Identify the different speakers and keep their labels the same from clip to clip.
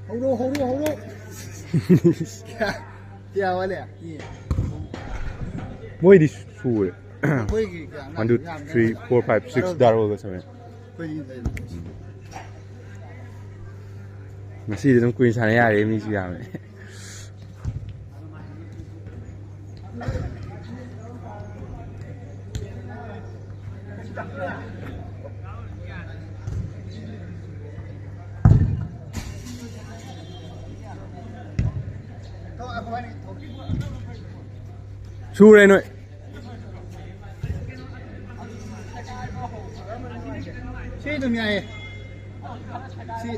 Speaker 1: Hold on. Yeah, well, yeah.
Speaker 2: What is food? 1, 2, 3, 4, 5, 6 daro ka sabi. Masih dalam kuih sana ya, ini sih ya. Sure no.
Speaker 1: See to me, see.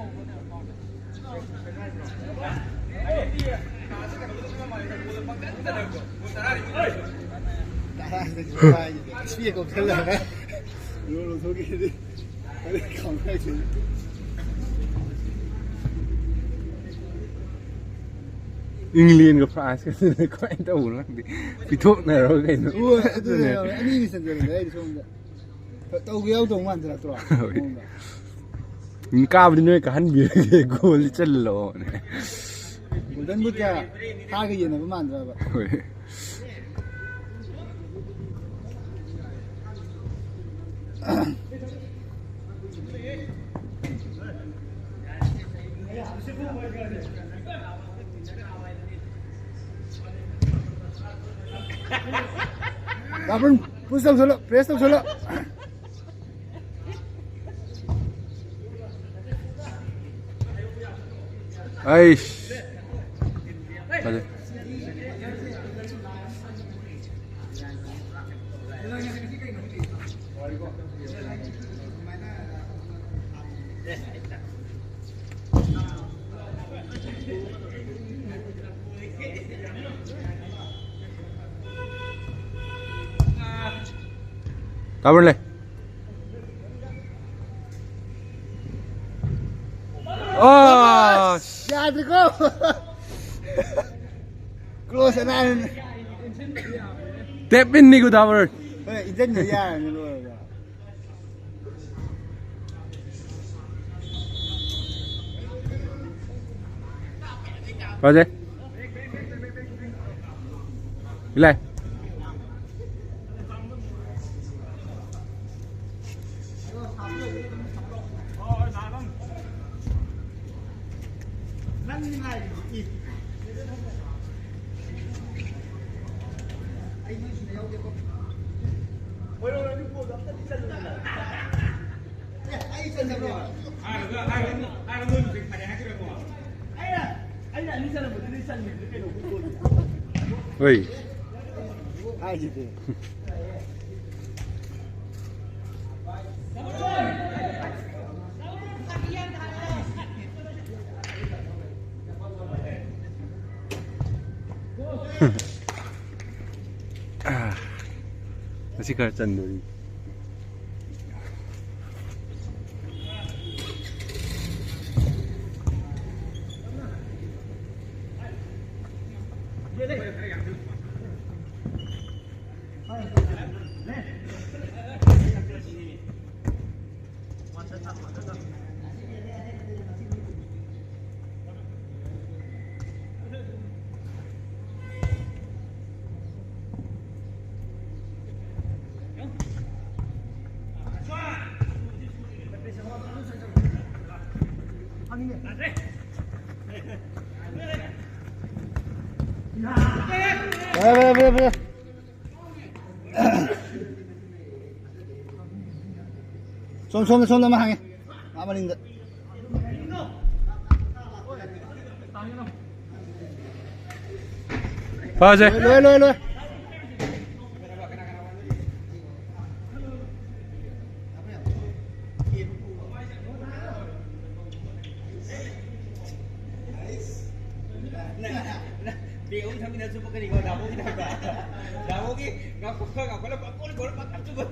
Speaker 2: Englandกับ France ก็คือก็ไอ้ตัวนั้นดิพิทุกเนี่ยเราไงเนาะ
Speaker 1: อันนี้มีสัญญาณอะไรที่ส่งตัวเกี่ยวตรงมันจะตัว
Speaker 2: มันก้าวไปด้วยกันเบียร์กูลิจโลเนี่ย
Speaker 1: บุญบุญจะท่าก็ยืนประมาณจะแบบKapun, push up solo, press up solo.
Speaker 2: Aish. Vale. Cover le. Oh,
Speaker 1: ya te go. Close and
Speaker 2: tap in ni ko cover.
Speaker 1: Hey, idan ya ni lo.
Speaker 2: Baje. Ilai. Oi.
Speaker 1: Ai gitu.
Speaker 2: Masih kerjaan dulu. Boleh. Som mahang. Apa ni? Pause.
Speaker 1: Lo.
Speaker 3: Dia udah minat suka kali kau dah mau kita dah mau ki ngap kalau kau makan juga.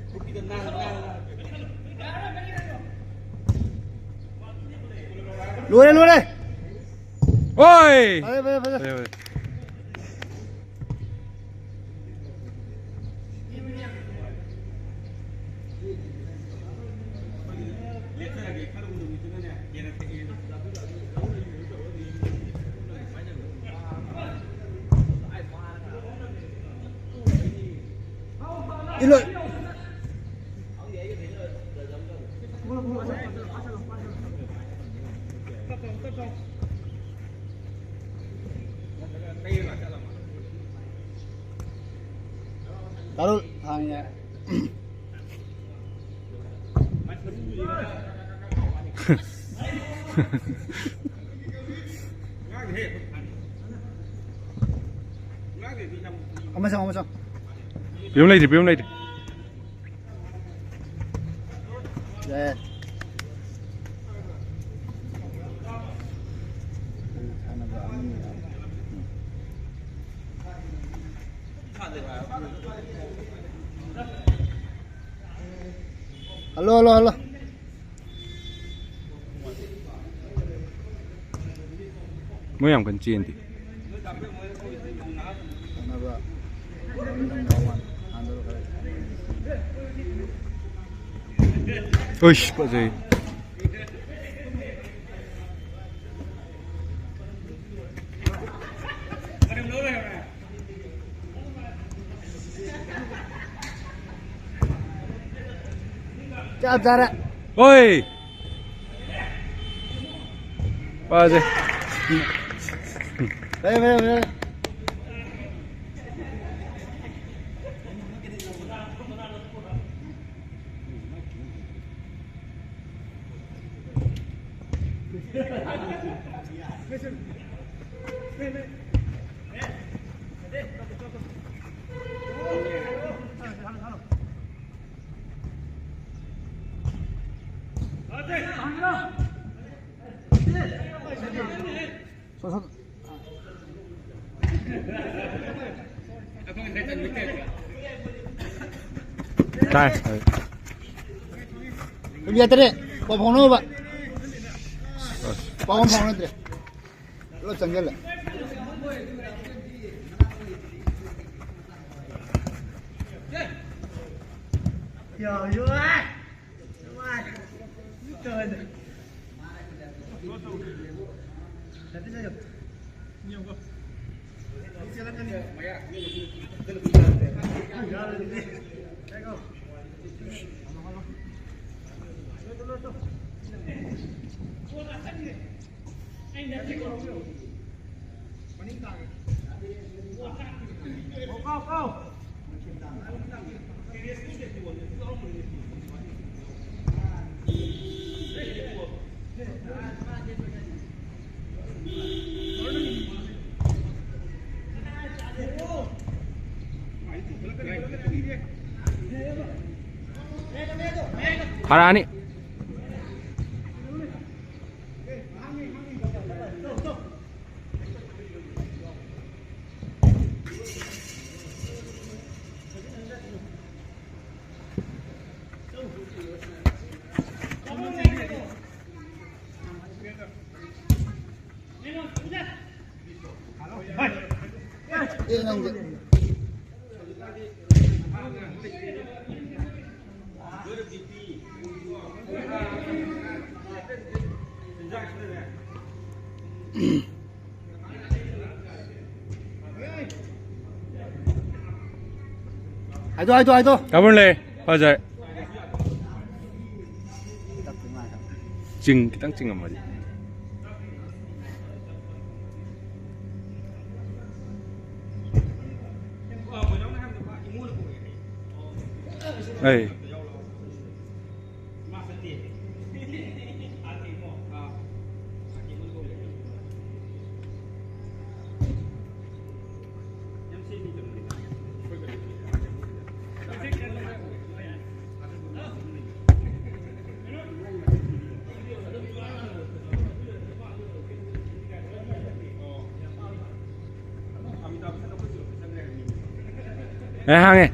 Speaker 3: Kupido nang
Speaker 1: လိုတယ်လိုတယ်
Speaker 2: โอ้ย
Speaker 1: ပဲပဲပဲ đi rồi taruh hanya Ông sao?
Speaker 2: ပြုံးလိုက်တယ်ပြုံးလိုက်တယ်
Speaker 1: Yeah. Halo.
Speaker 2: မွေးအောင်ကန်ကျင်းတယ် Uish, kok sih?
Speaker 1: Chào Zara.
Speaker 2: Oi. Apa sih?
Speaker 1: Về.
Speaker 2: Đây.
Speaker 1: Bây giờ thế bỏ phòng nó bạn. Bỏ phòng nó thế. Nó chẳng cái là. Trời ơi. Trời ơi.
Speaker 2: Parah nih. Ai to. Kapan le? Pasal. Jing, kita jing apa aja. Hey. Hàng này.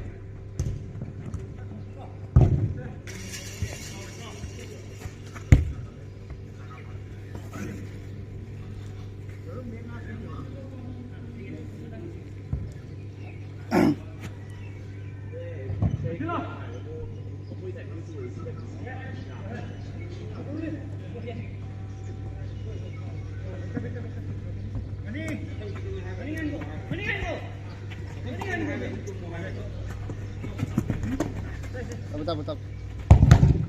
Speaker 1: Betul.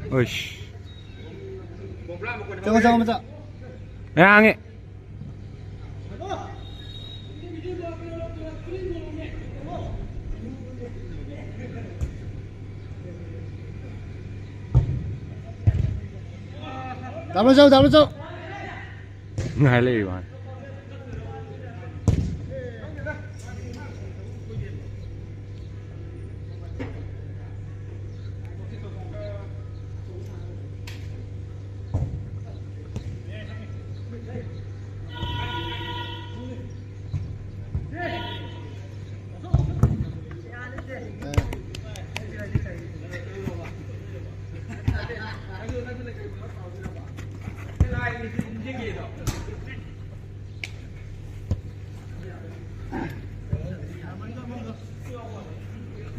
Speaker 2: Uish.
Speaker 1: Jangan betul.
Speaker 2: Yang ni.
Speaker 1: Dah betul.
Speaker 2: Ngai leh bang.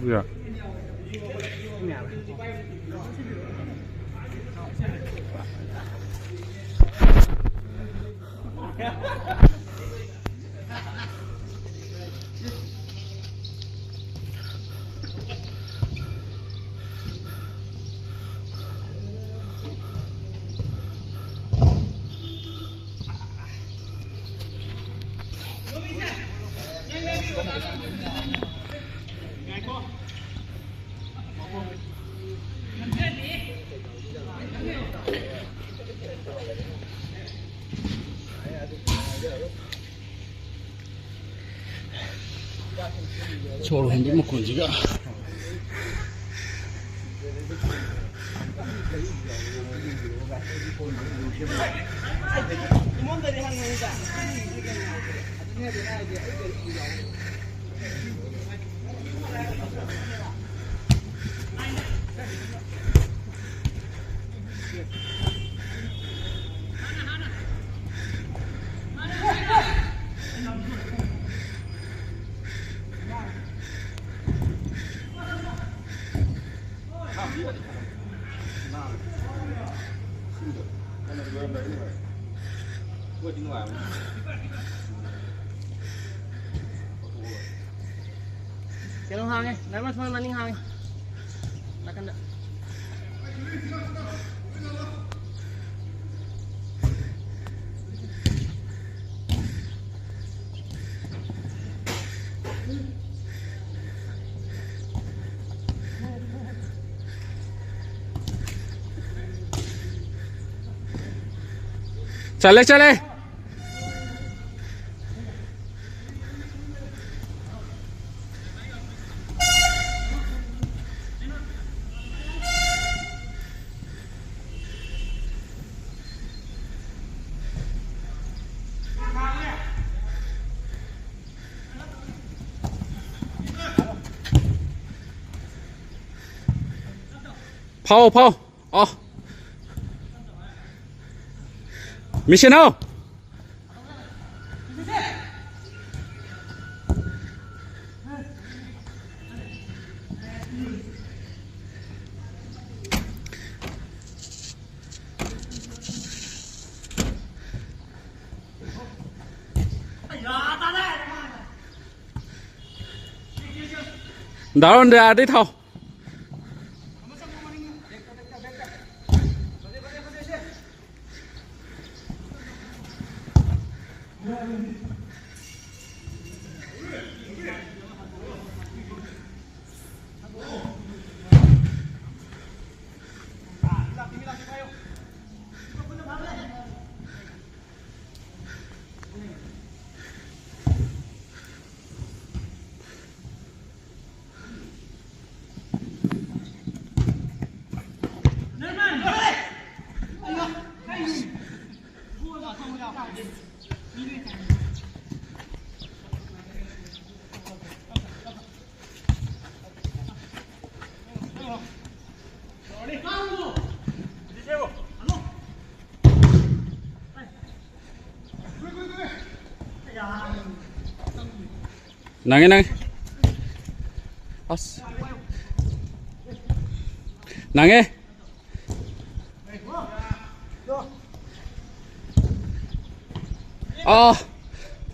Speaker 2: Dạ.
Speaker 1: Solo hindi mo kunjiga.
Speaker 3: Cái lông hàng ấy, lấy mà thôi mà ninh hàng ấy. Là căn đợi.
Speaker 2: Chale. Paul. Oh. Mission out. Đó ra đi thôi. Nangin.
Speaker 4: 아스 낭해 아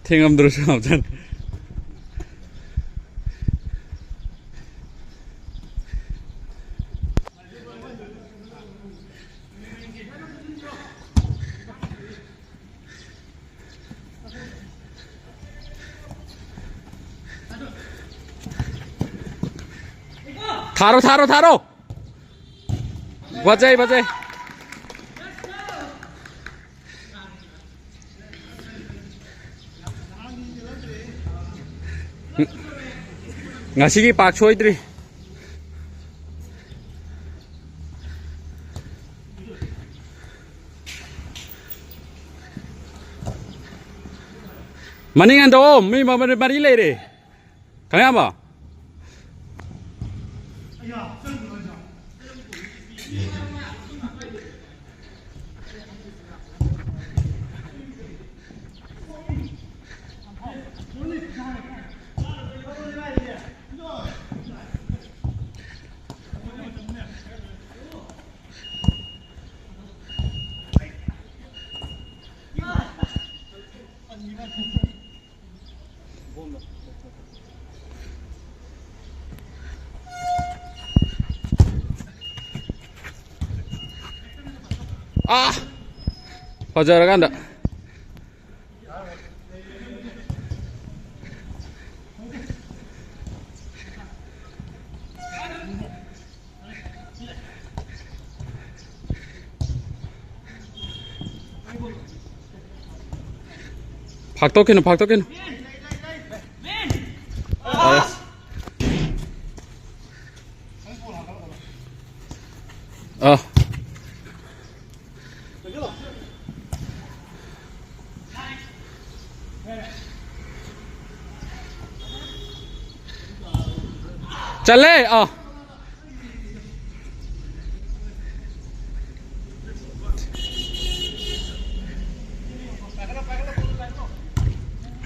Speaker 4: 탱음 들어서 아무튼 타로 맞아요 nga시기 박초이들이 마닝한도 미 마리 레이리 강야마 아 바자라 간다 박덕기는 잘래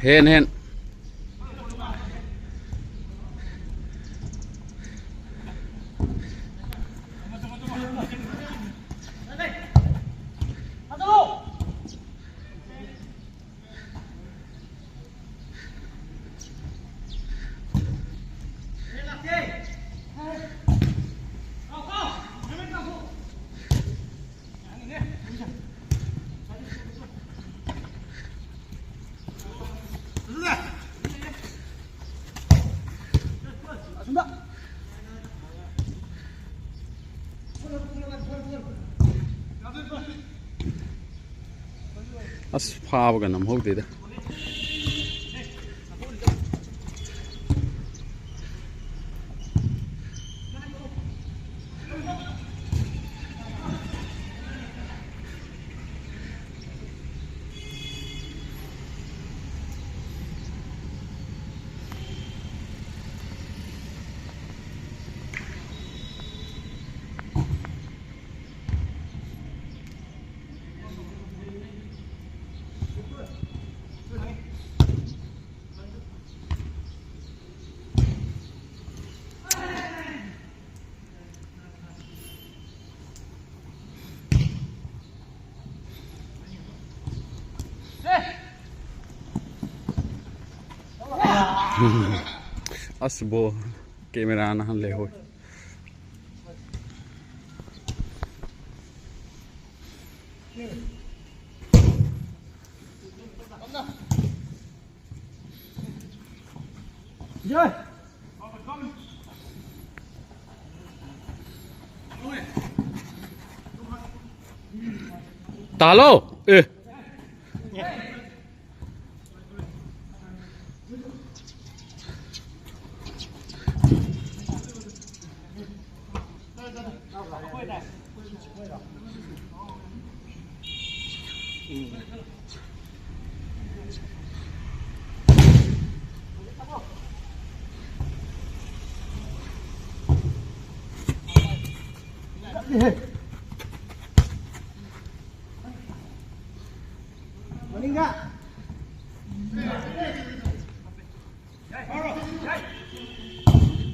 Speaker 4: hen 아스 파버가 너무 호되다 아스 뭐 카메라 하나 할래 호 달로 예
Speaker 1: 어딘가?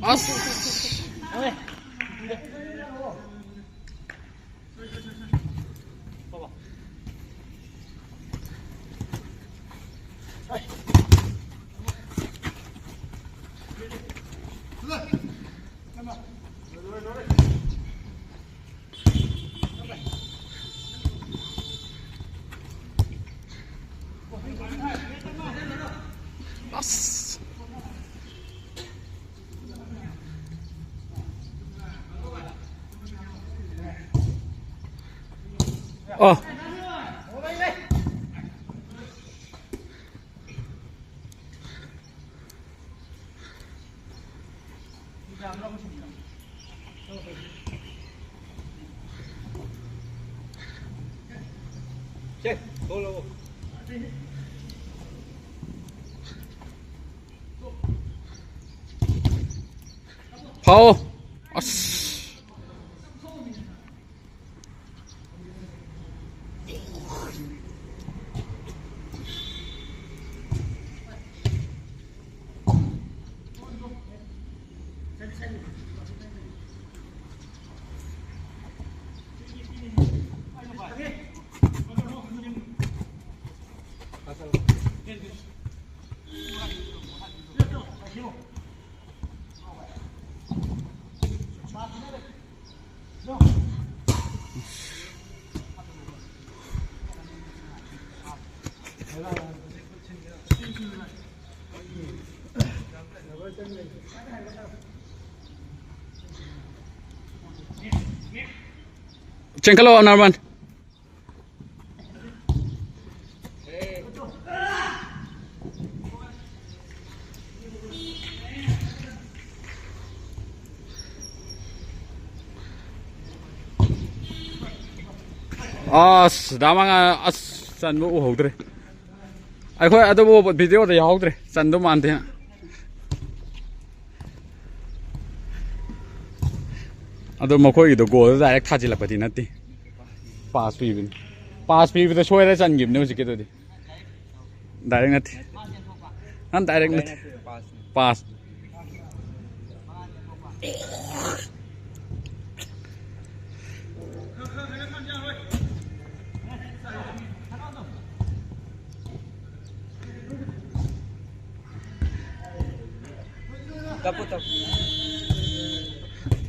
Speaker 4: 아스 Oh.
Speaker 3: Che, solo.
Speaker 4: Paul. Ass. Cengkalo Narman. Damang san mo uhogre. Ay ko ato mo video de yahogre. San do mante. Ado mo ko ido go direct thaji la pati nati. Pass pi the show ra san gim ne usike to di. Direct nati. An direct nati. Pass.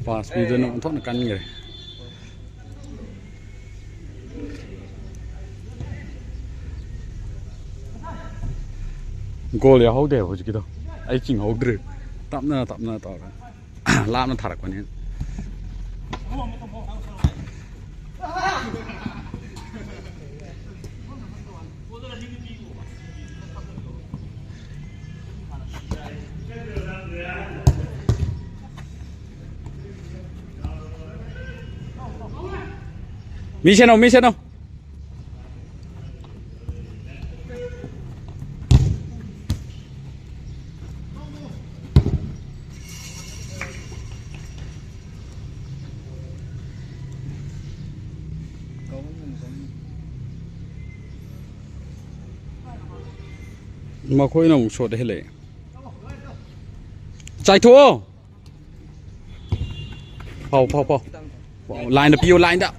Speaker 4: Pass pi the no thon kan nge. Goal ya hau de ho ji to. Ai ching hau dre. Tap na ta ra. Lam na tharak pani. Michel no. Mà khối nó một số đấy lệ chạy thua phao line the pio line đó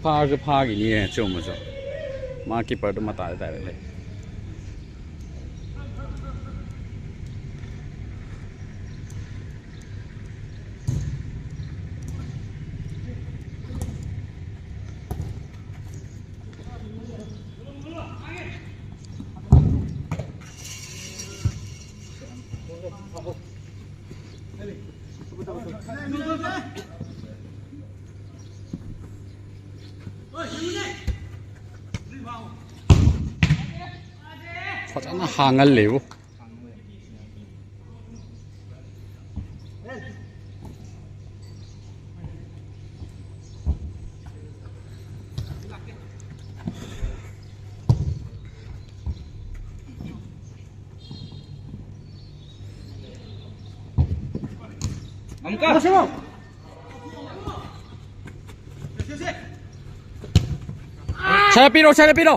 Speaker 4: pha cái này chưa mà sao mà keeper đó mà tại đấy nó hàng ăn liều Saya piro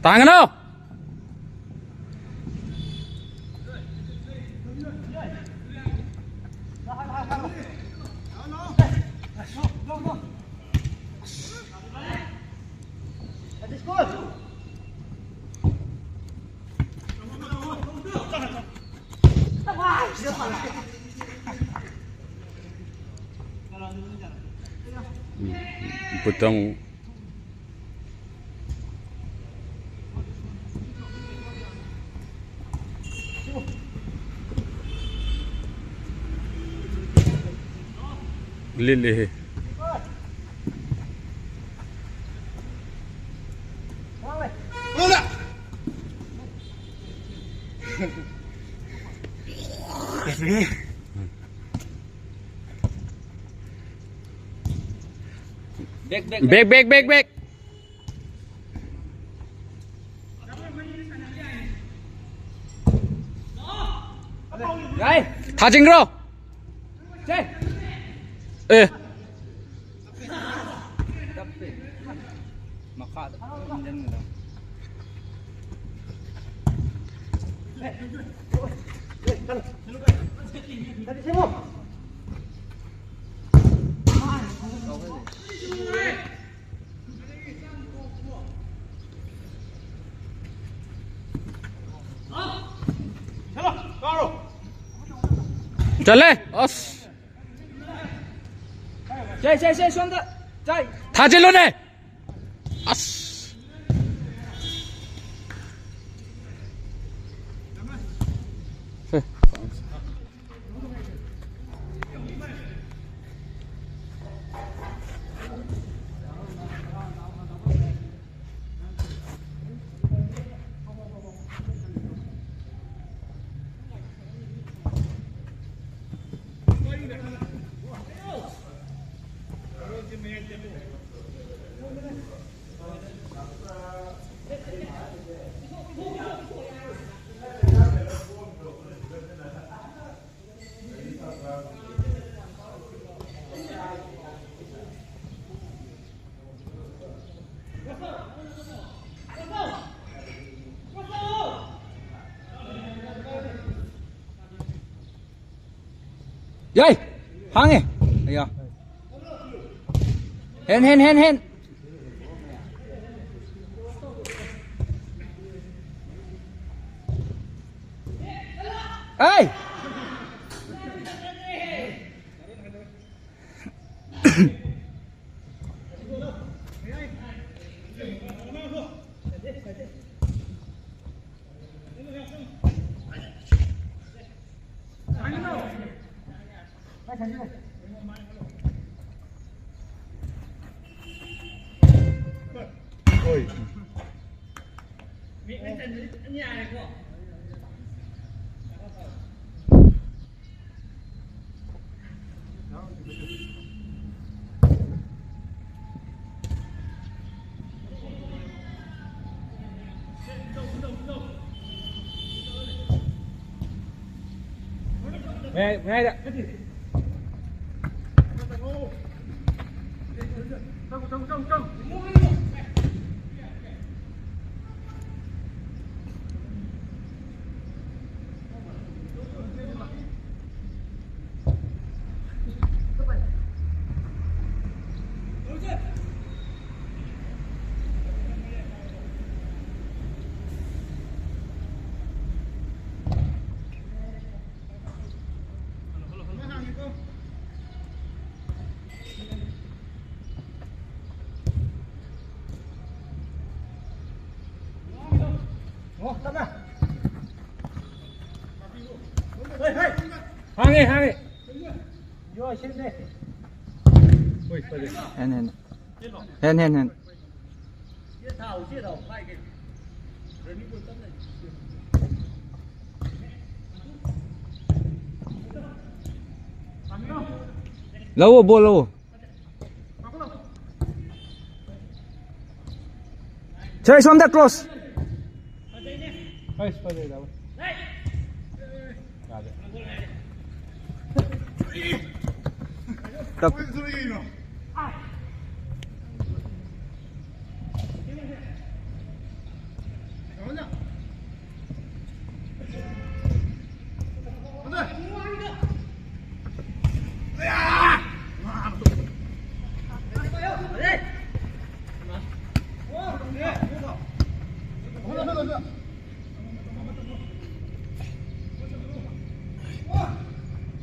Speaker 4: ต่างกันเนาะ不ต้องลิลลี่เบรกท่าจริงเหรอมาฆ่าจัดเลยออสใช่双的在ท่าจริงเลยออสยัยพังไงไอ้ยาเห็นเอ้ยไม่ได้ห้างไงย่อเช่นนี้เห็นแล้วบัวแล้วใช่ส่วนเด็ก close Stop.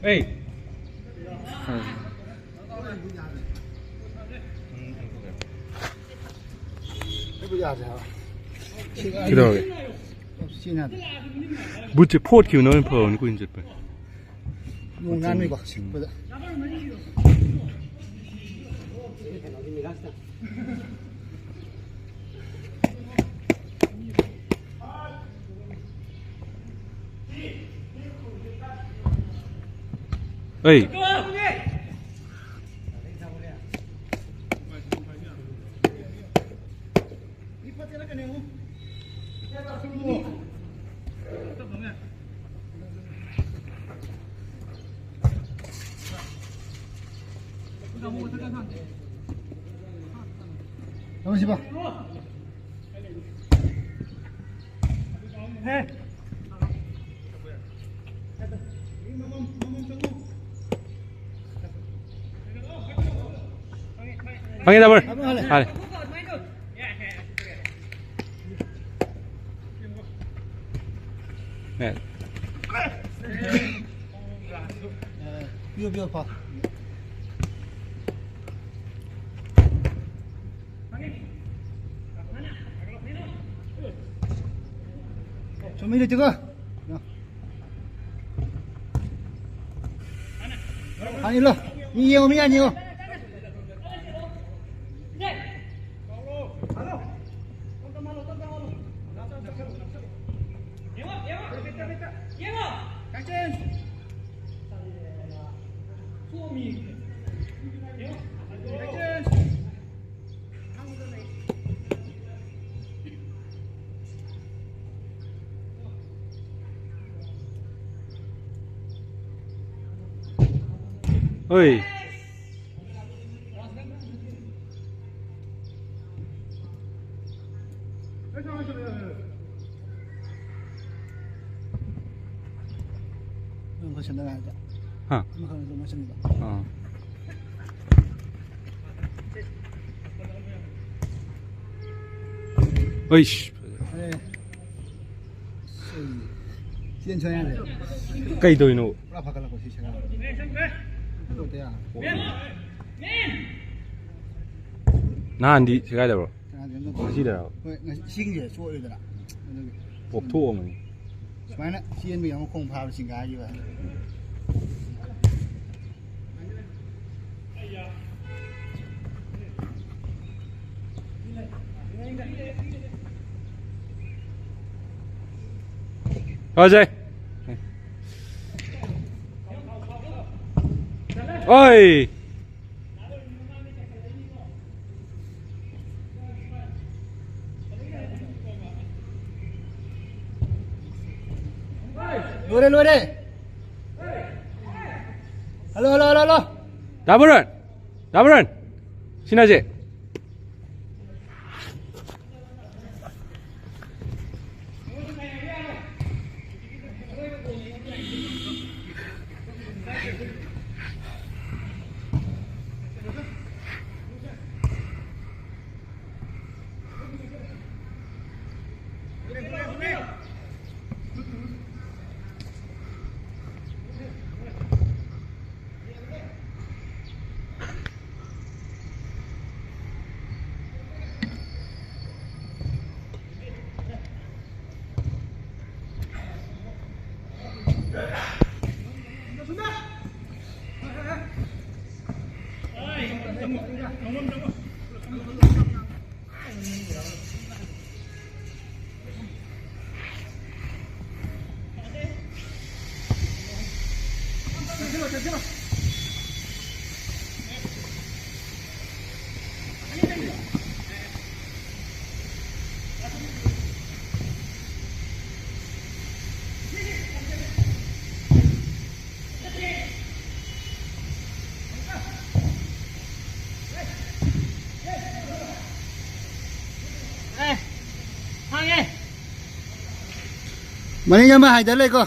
Speaker 2: 哎，
Speaker 1: 不压着啊，
Speaker 2: 知道的。
Speaker 1: 现在
Speaker 2: 不是破球那边破，你估计不？
Speaker 1: 用难那个，不是。
Speaker 2: 哎，
Speaker 1: 东西吧。
Speaker 2: 放给他们，好嘞。哎，
Speaker 1: 不要跑。准备的这个，看你了，你赢我们眼睛。
Speaker 2: 哎，
Speaker 1: 我现在来着。
Speaker 2: 啊，
Speaker 1: 我看怎么生的。
Speaker 2: 啊。哎，
Speaker 1: 哎，先穿下来。
Speaker 2: 该对喏。
Speaker 1: 不怕了，过去去了。对呀。
Speaker 2: 那安迪谁来的不？
Speaker 1: 我
Speaker 2: 记得了。
Speaker 1: 我新的做的啦。
Speaker 2: 我吐嘛。
Speaker 1: 完了，先不要空怕新家去吧。
Speaker 2: 好谁？哎。
Speaker 1: 落来。Hello。
Speaker 2: 打不人，现在是。
Speaker 1: Mày đi mà hai tới lấy cơ.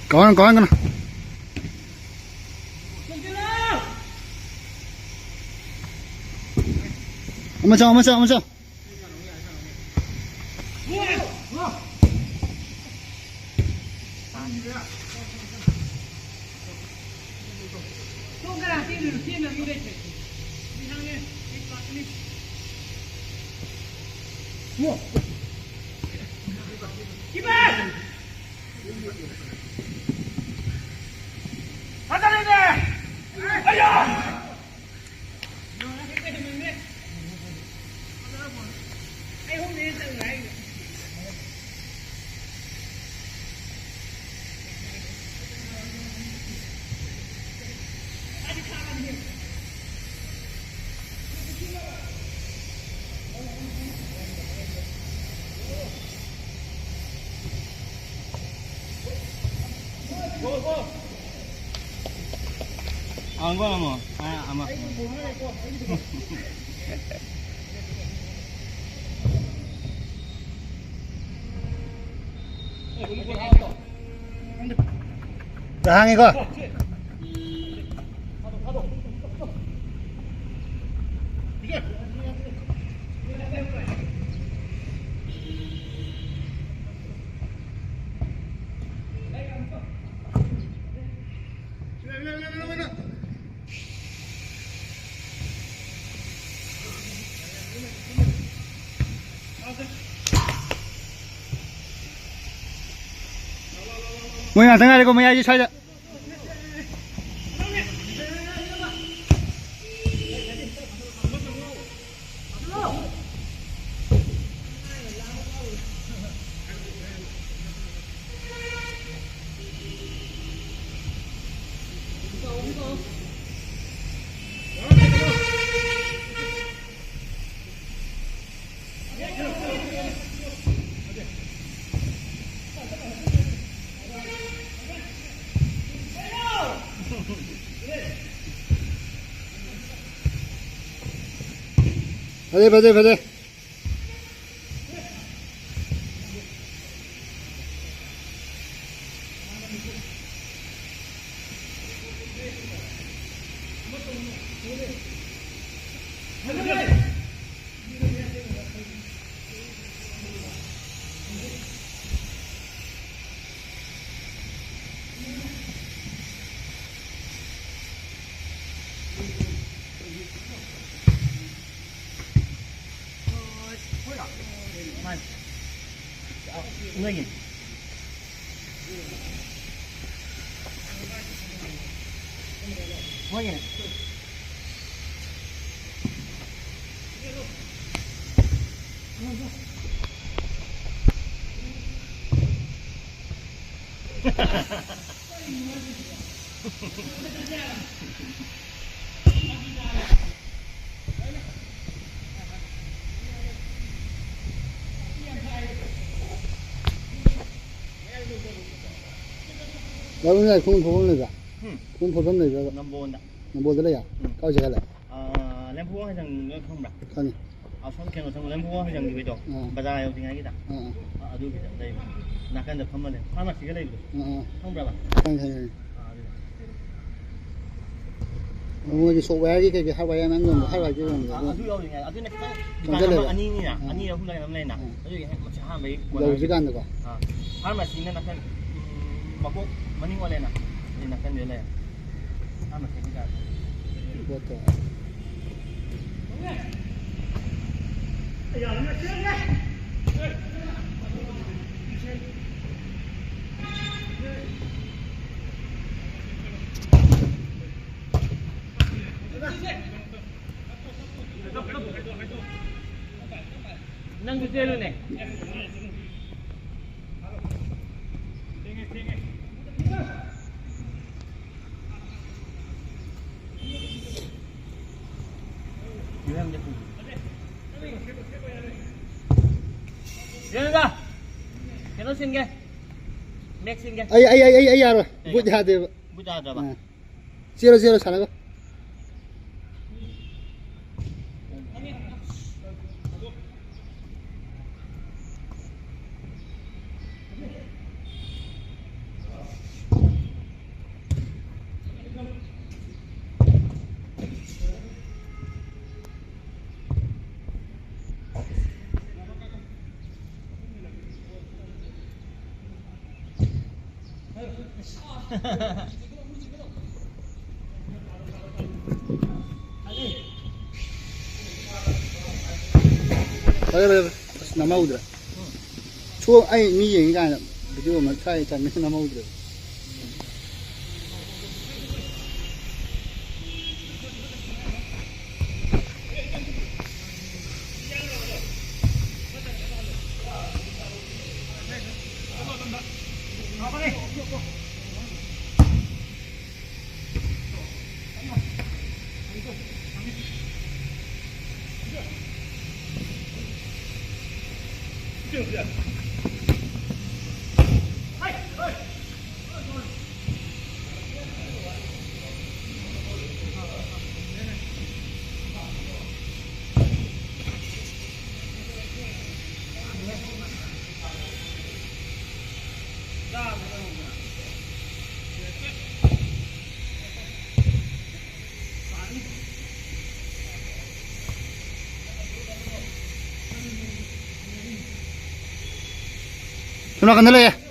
Speaker 1: Có con nào. Ông sao.
Speaker 3: Ang gua mo. Ama.
Speaker 1: Hàng 이거. 뭐야, 등아리 고 뭐야, 이 차자. 받아.
Speaker 3: Ngơi. Ngơi.
Speaker 1: 여러분들 공 보는 거가. 공 보던 거가.
Speaker 3: Nambonda.
Speaker 1: 뭐 들어야. 까지 갈래.
Speaker 3: Lempo hang không đặt.
Speaker 1: 아니.
Speaker 3: Son khen xong lempo hang đi đó. Bazaar yêu tiếng Anh đó. Adu kita đây. Nakan được không mà đây. Pharmacy cái đây. Không berapa.
Speaker 1: 아니. 이제 소외하기 그 하와이안 한 건, 하와이 그런 거.
Speaker 3: Adu yêu tiếng Anh. Adu này cái anh đi nè. Anh đi không lại làm này nè. Adu cái một chỉ hai mấy.
Speaker 1: 여기가 안 나가.
Speaker 3: Pharmacy này nakan. Mako maning wala na. Hindi nakan nila. Pharmacy kita.
Speaker 1: 그것도.
Speaker 3: Nang gusto yun eh. Yan ka. Kano sin ke? Next sin ke?
Speaker 1: Ay यार बुझा दे
Speaker 3: Buta da ba?
Speaker 1: 0-0 사는 거. 그래 남아오더라. 추워 아니 니 얘기가 아니라 비디오 뭐 차에 잠깐 남아오더라. 전화 건들래.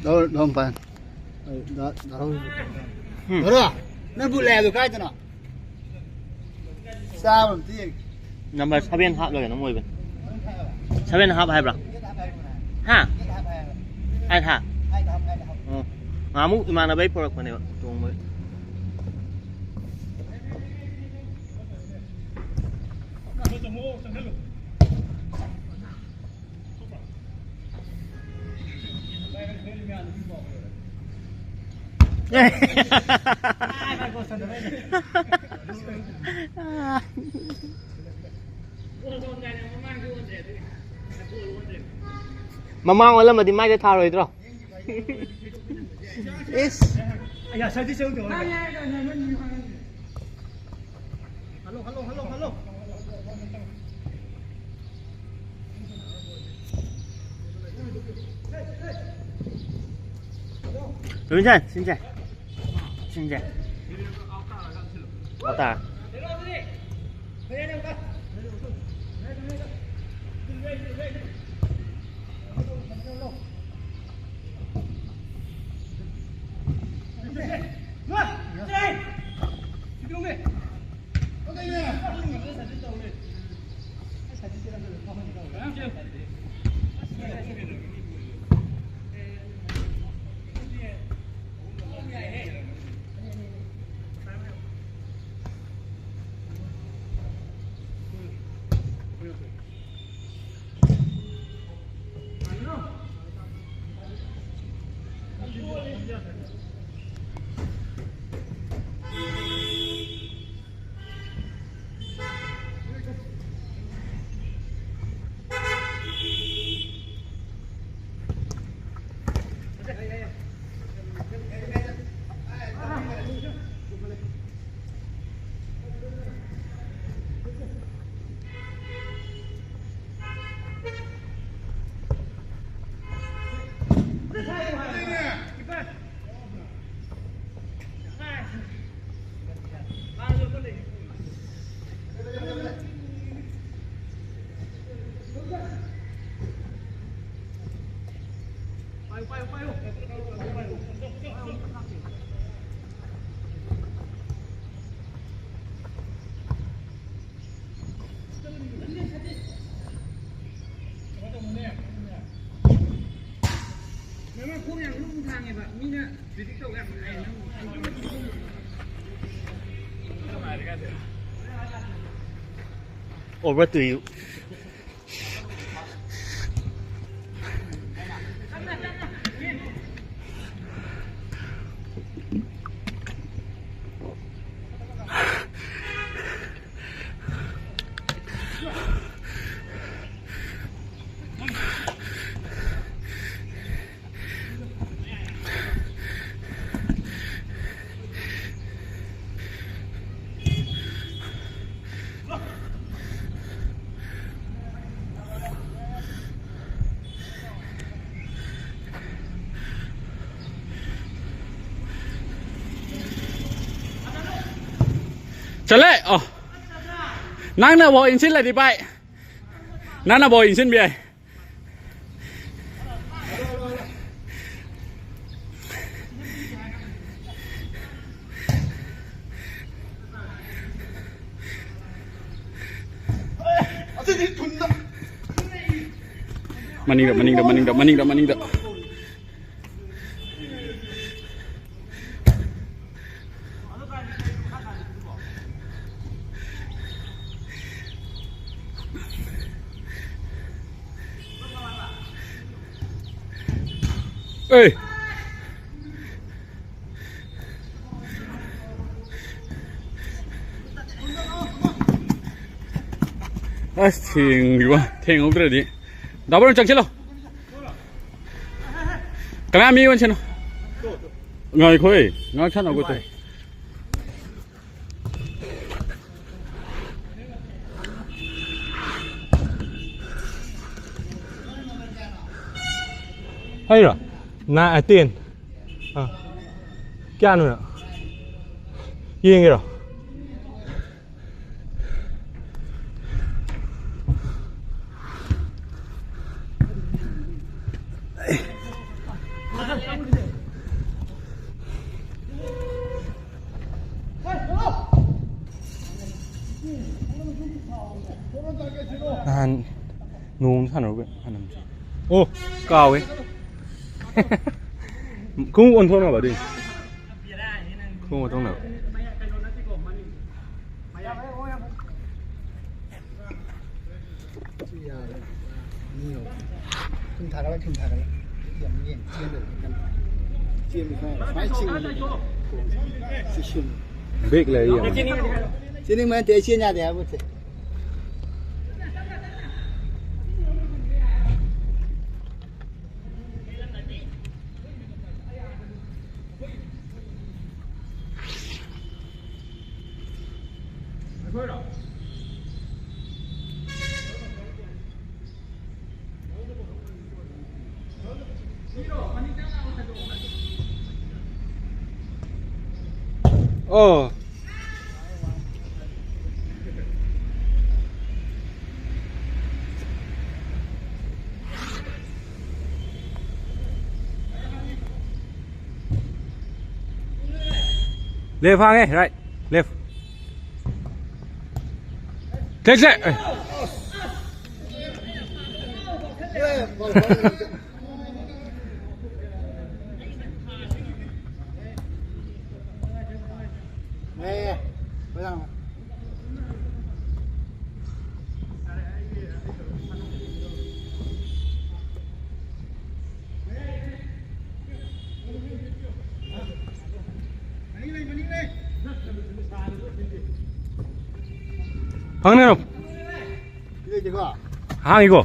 Speaker 1: Đâu không phải. Đó đâu. Rồi. Nó bự lè rồi cái cho nó. Sao làm gì?
Speaker 3: Number 7 half rồi nó mồi bên. 7 half hay bro? Ha? Ai ha? Ngamu imana bay product mana tuang mo. Mamang wala mà thì mai sẽ thao rồi đó. Yes.
Speaker 1: 야, 잘 드셔도 돼. 할로.
Speaker 3: Đúng chưa? Xin chào. Áo tà. Over to you.
Speaker 4: Chale, oh. Nang na bo insin lại đi bay. Nang na bo insin bia. Maning dah. Ê 아, 탱 없더라디. 나보는 짱 칠러. 그냥 미원 쳐노. ngay khơi, ngay chắc nào có thể.
Speaker 2: hay rồi, na tiền, kia nữa, yên cái rồi. 한 농산으로 하는 오 까왜 cũng ổn thôi nào bảo đi không ổn thôi nào
Speaker 1: không thả cái kiểm nghiệm chiên được chiên phải chiên
Speaker 2: biết là gì
Speaker 1: chiên nhưng mà thế chiên nhà thì không thể
Speaker 2: left hàng ấy right left take that
Speaker 1: nè bây giờ
Speaker 2: hàng này đâu hàng 이거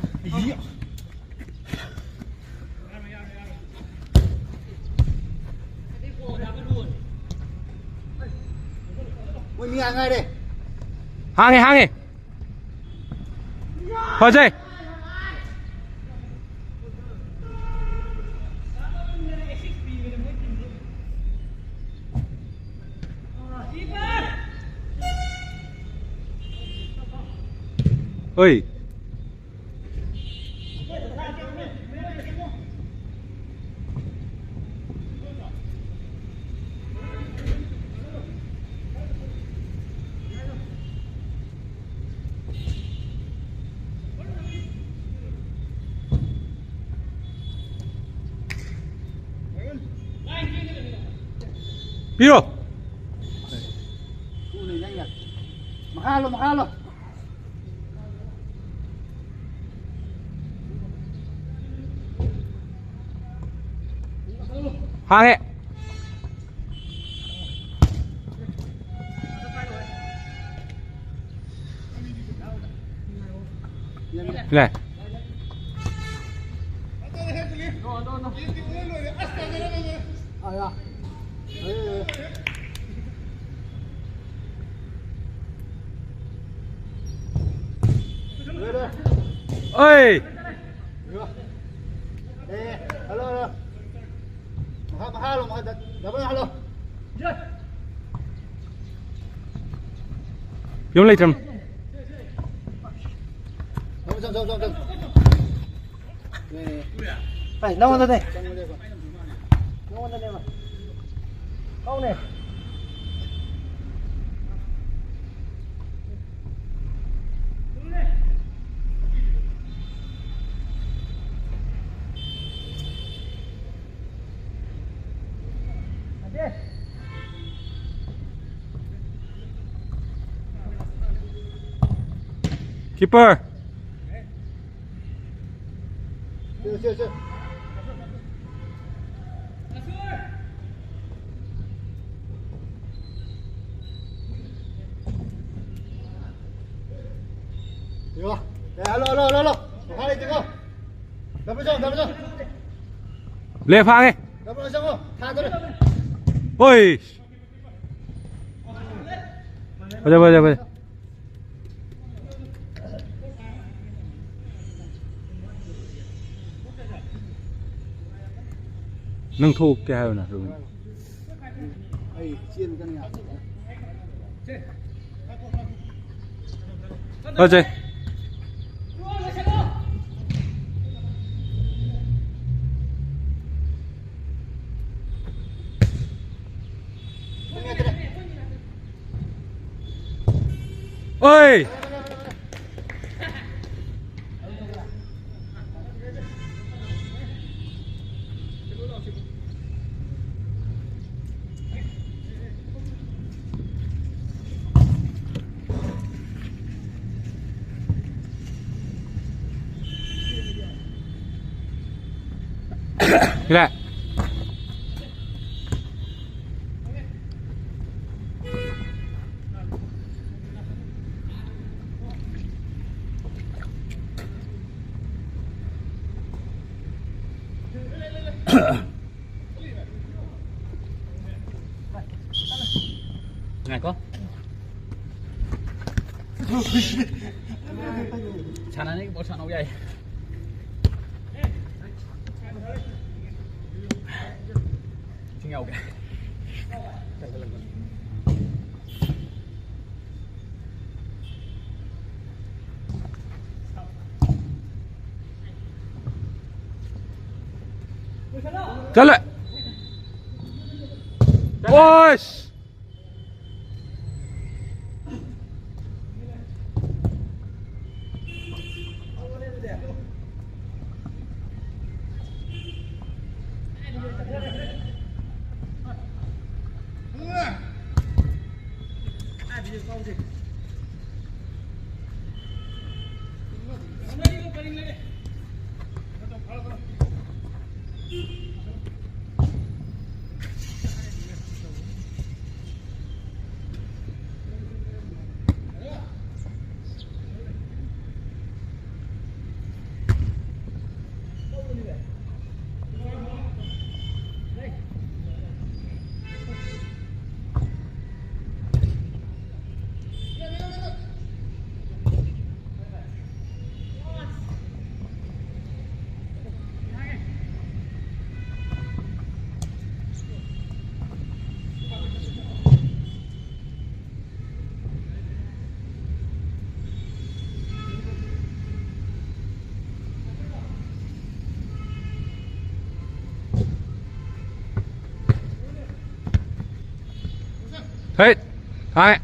Speaker 1: mình ăn ngay đây
Speaker 2: hàng vào đây ơi
Speaker 4: ပြီးတော့
Speaker 1: ခုနေnhanh nhỉ mà ha luôn
Speaker 4: ဟာခဲ့ လဲ
Speaker 1: à ya
Speaker 4: ơi
Speaker 1: alo mà ha luôn mà đập alo
Speaker 4: giống lấy trầm
Speaker 1: Xong.
Speaker 3: Phải, đâu ra đây?
Speaker 1: Xong rồi đây con.
Speaker 3: Đâu ra đây mà? Không này.
Speaker 4: keeper
Speaker 1: Chưa. Được rồi. Để alo. Hai đi không? Đập vào trong.
Speaker 4: lên pha nghe
Speaker 1: Đập vào trong không? Tha tôi đi.
Speaker 4: ôi bây giờ nâng thu kèo nè rồi
Speaker 1: Ê, chiên cái này.
Speaker 4: ơ chơi ơi lại
Speaker 3: Này có. Chán anh ấy bỏ chán đâu vậy? Chinh nhau kìa.
Speaker 4: trở lại ôi hết hai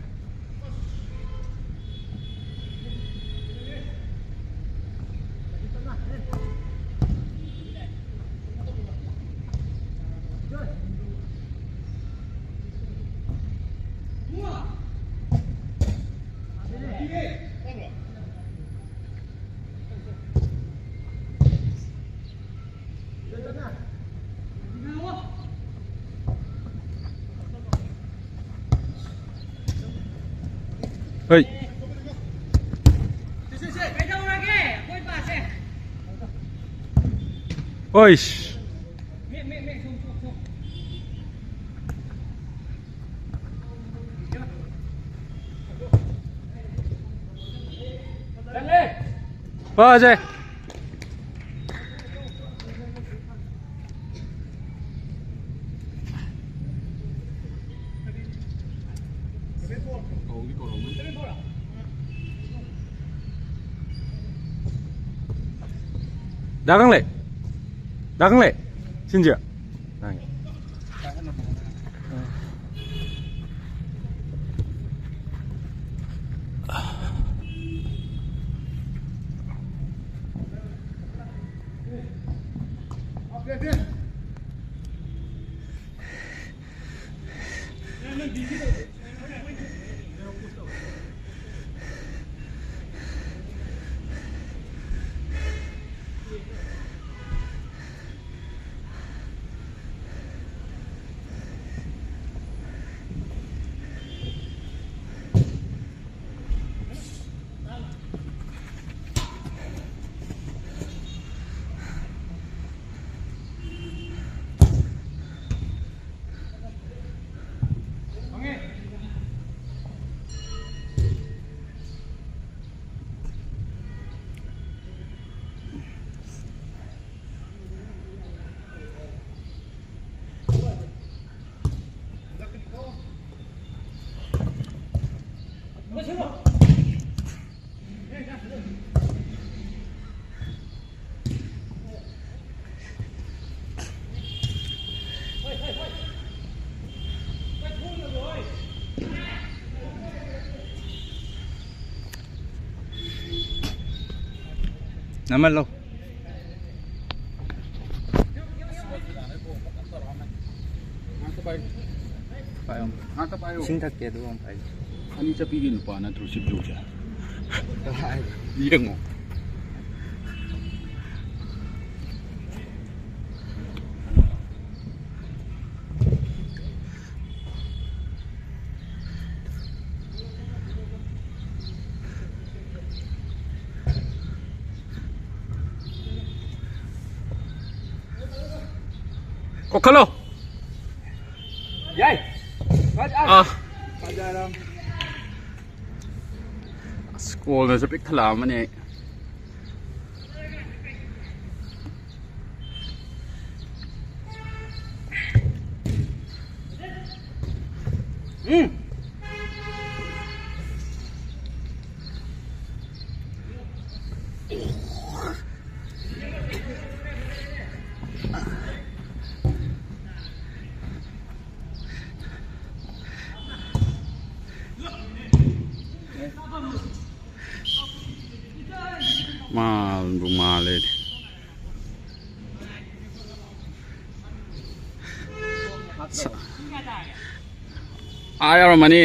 Speaker 4: ฮ้ยโอ้ยว่าเจ๊ดังเลยดังเลย진짜น้ำมันลง신탁계도 봐야지.
Speaker 2: 아니 저 비기는 거 하나 들어 십 주자.
Speaker 4: 이형 kokalo
Speaker 2: Yai.
Speaker 4: ah school na sa piklaman ehมาเลยอายอารมณ์นี่